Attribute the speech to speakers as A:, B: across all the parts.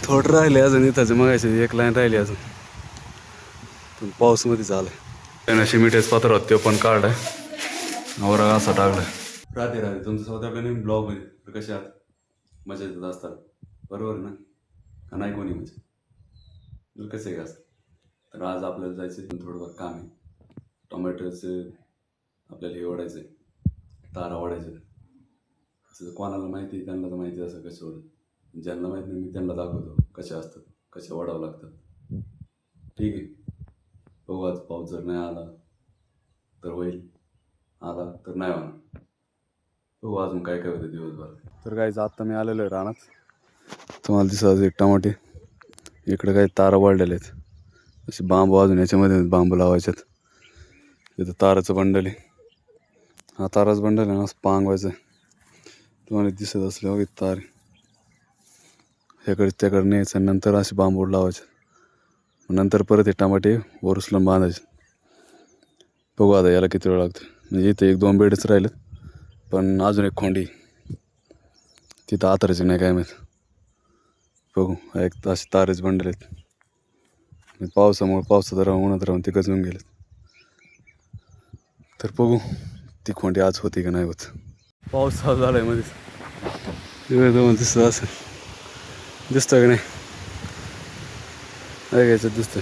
A: थोडं राहिले अजून इथं मगायचे एक लाईन राहिली अजून पण पाऊसमध्ये झालाय त्यांना शिमिटेच पात्र होत ते पण काढलाय नवरा असा टाकलाय. राधे राधे तुमचं स्वतः आपल्या नेहमी ब्लॉग मध्ये कसे आहात मजा येतात असतात बरोबर ना का नाही कोणी म्हणजे तुला कसं आहे का असतं. तर आज आपल्याला जायचं थोडंफार काम आहे. टोमॅटोचं आपल्याला हे ओढायचं आहे तारा ओढायचं कोणाला माहिती आहे त्यांना तर माहिती असं कसं ओढत ज्यांना माहिती नाही मी त्यांना दाखवतो कसे असतात कसे ओढावं लागतात. ठीक आहे बघू आज पाऊस जर नाही आला तर होईल आला तर नाही होणार. हो अजून काय काय होतं दिवसभर. तर काय आत्ता मी आलेलो आहे रानात तुम्हाला दिसत टमाटे इकडे काही तारा वाढलेले आहेत असे बांबू अजून याच्यामध्ये बांबू लावायच्यात. इथं ताराचं बंडल आहे हा ताराच बंडल आहे ना असं पांगवायचं आहे. तुम्हाला दिसत असले बघ तार ह्याकडे त्याकडे न्यायचं आणि नंतर असे बांबू लावायचे नंतर परत हे टमाटे वर उचलून बांधायचे. बघू आता याला किती वेळ लागतो म्हणजे इथे एक दोन बेडच राहिलेत पण अजून एक खोंडी तिथं आतरायचे नाही काय माहीत. बघू एक असे तारेच बंडल आहेत पावसामुळे पावसात राहून उन्हात राहून ते गजून गेलेत. तर बघू ती खोंडी आज होती का नाही होत. पाऊस चालू झालाय मध्ये दोन दिसत असं दिसतं का नाही ऐकायचं दिसतं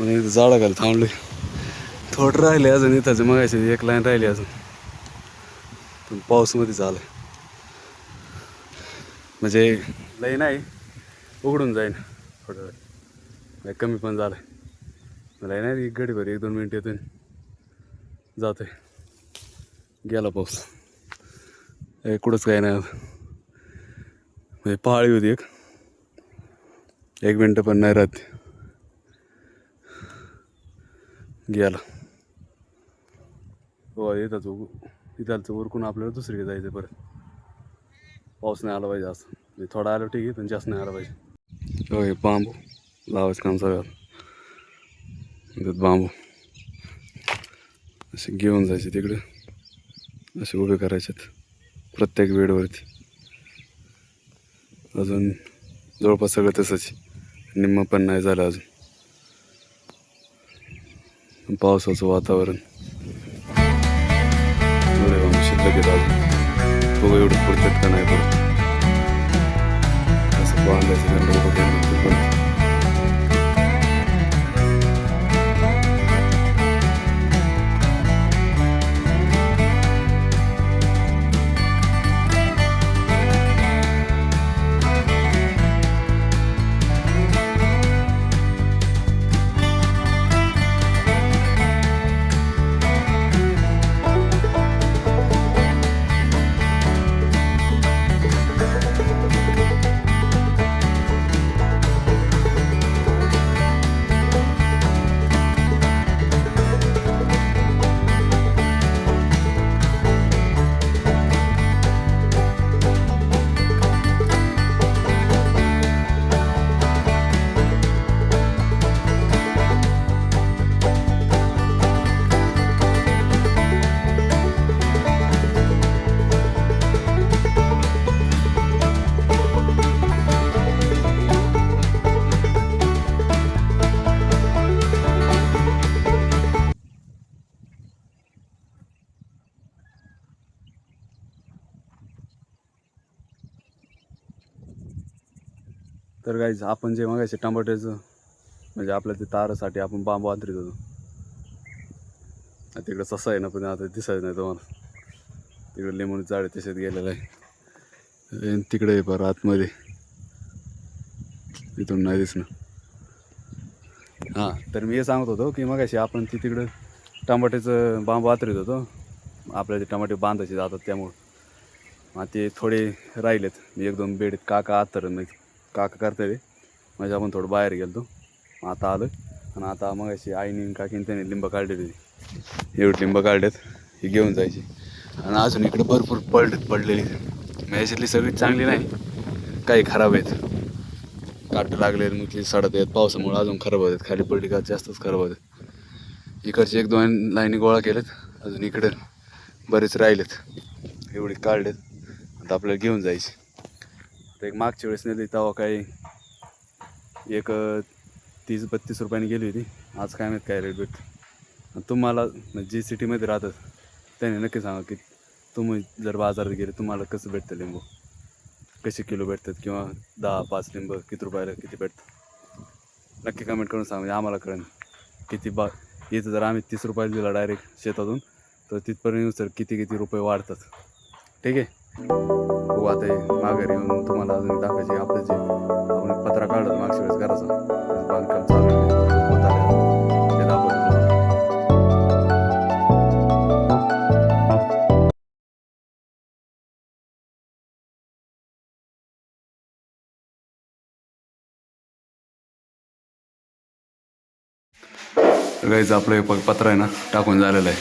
A: इथं झाडाखाली थांबलोय थोडं राहिले अजून इथं मगायचे एक लाईन राहिली अजून पण पाऊसमध्ये झालाय म्हणजे लई नाही उघडून जाईन थोडं वेळ कमी पण झालाय लई नाही एक गडीभर एक दोन मिनिट येतो जातोय गेला पाऊस कुठंच काही नाही म्हणजे पहाळी होती एक मिनटं पण नाही राहते गेला. हो इथं उरकून आपल्याला दुसरीकडे जायचं परत पाऊस नाही आला पाहिजे असं म्हणजे थोडा आलं ठीक आहे पण जास्त नाही आला पाहिजे. हो हे बांबू लावायचं काम सगळं इथं बांबू असे घेऊन जायचे तिकडे असे उभे करायचेत प्रत्येक बेडवरती. अजून जवळपास सगळं तसंच निम्म पण नाही झालं अजून पावसाचं वातावरण शिल्लक येत अजून बघू एवढं पुरतात का नाही पडत असं बांधायचं. तर गाईज आपण जे मागायचे टमाट्याचं म्हणजे आपल्या ते तारासाठी आपण बांबू अंतरीत होतो तिकडं ससा आहे ना पण आता दिसायचं नाही तुम्हाला तिकडे लिंबून झाड तसेच गेलेलं आहे तिकडे बरं आतमध्ये तिथून नाही दिसणं. हां तर मी हे सांगत होतो की मगाशी आपण ती तिकडं टमाट्याचं बांबू आतरीत होतो आपल्याला ते टमाटे बांधायचे जातात त्यामुळं मग ते थोडे राहिलेत मी एक दोन बेड काका आतर म्हणजे काका करता म्हणजे आपण थोडं बाहेर गेलो आता आलं आणि आता मग अशी आईने काकीने त्याने लिंब काढले होते एवढे लिंब काढलेत हे घेऊन जायचे आणि अजून इकडे भरपूर पडलेली मग याच्यातली सगळी चांगली नाही काही खराब आहेत काट लागले मग ती सडत आहेत पावसामुळे अजून खराब होतात खाली पडली का जास्तच खराब होतात. इकडचे एक दोन लाईनी गोळा केलेत अजून इकडे बरेच राहिलेत एवढे काढलेत आता आपल्याला घेऊन जायचे तर एक मागच्या वेळेस नेली तेव्हा काही एक 30-32 रुपयाने गेली होती. आज काय माहीत काय रेट भेटतो. तुम्हाला जी सिटीमध्ये राहतात त्याने नक्की सांगा की तुम्ही जर बाजारात गेले तुम्हाला कसं भेटतं लिंबू, कसे किलो भेटतात किंवा 10-5 लिंब किती रुपयाला किती भेटतं. नक्की कमेंट करून सांगा म्हणजे आम्हाला कळेल किती इथं जर आम्ही 30 रुपयाला दिला डायरेक्ट शेतातून तर तिथपर्यंत सर किती रुपये वाढतात. ठीक आहे. हो आता माघारी येऊन तुम्हाला अजून दाखवायचे आपलं जे आपण पत्रा काढलं मागच्या वेळेस घराचा त्याचं बांधकाम चालू होत आले ते दाखवतो तुम्हाला. गाईचं आपलं हे पत्रा आहे ना टाकून झालेलं आहे.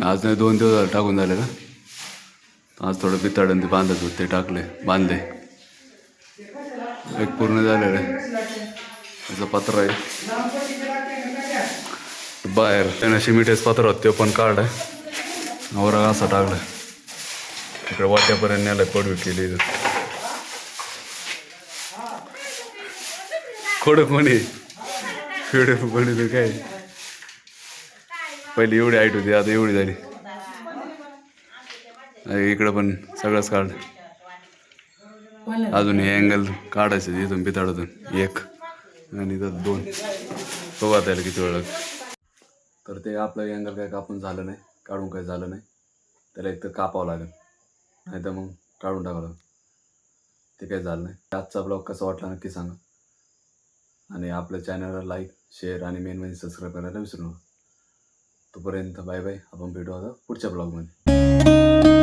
A: आज नाही 2 दिवस झाले टाकून झालेलं. आज थोडं बिताडून ते बांधत होते ते टाकले बांधले एक पूर्ण झालेलं आहे. त्याचं पत्र आहे बाहेर त्यांना शिमिटेच पत्र होतं ते पण काढलं वर असं टाकलं इकडे वाट्यापर्यंत न्यायला पडवी केली. खोडं कोणी खेळ पडली तर काय पहिली एवढी हाईट होती आता एवढी झाली. इकडं पण सगळंच काढलं. अजून हे अँगल काढायचं इथून बिताडातून एक आणि इथं 2 बघा त्याला किती वेळ लागतो. तर ते आपलं अँगल काय कापून झालं नाही काढून काही झालं नाही त्याला एक तर कापावं लागेल नाही तर मग काढून टाकावं लागेल. ते काही झालं नाही. आजचा ब्लॉग कसा वाटला नक्की सांगा आणि आपल्या चॅनलला लाईक शेअर आणि मेन म्हणजे सबस्क्राईब करायला विसरू नका. तोपर्यंत बाय बाय. आपण भेटू आता पुढच्या ब्लॉगमध्ये.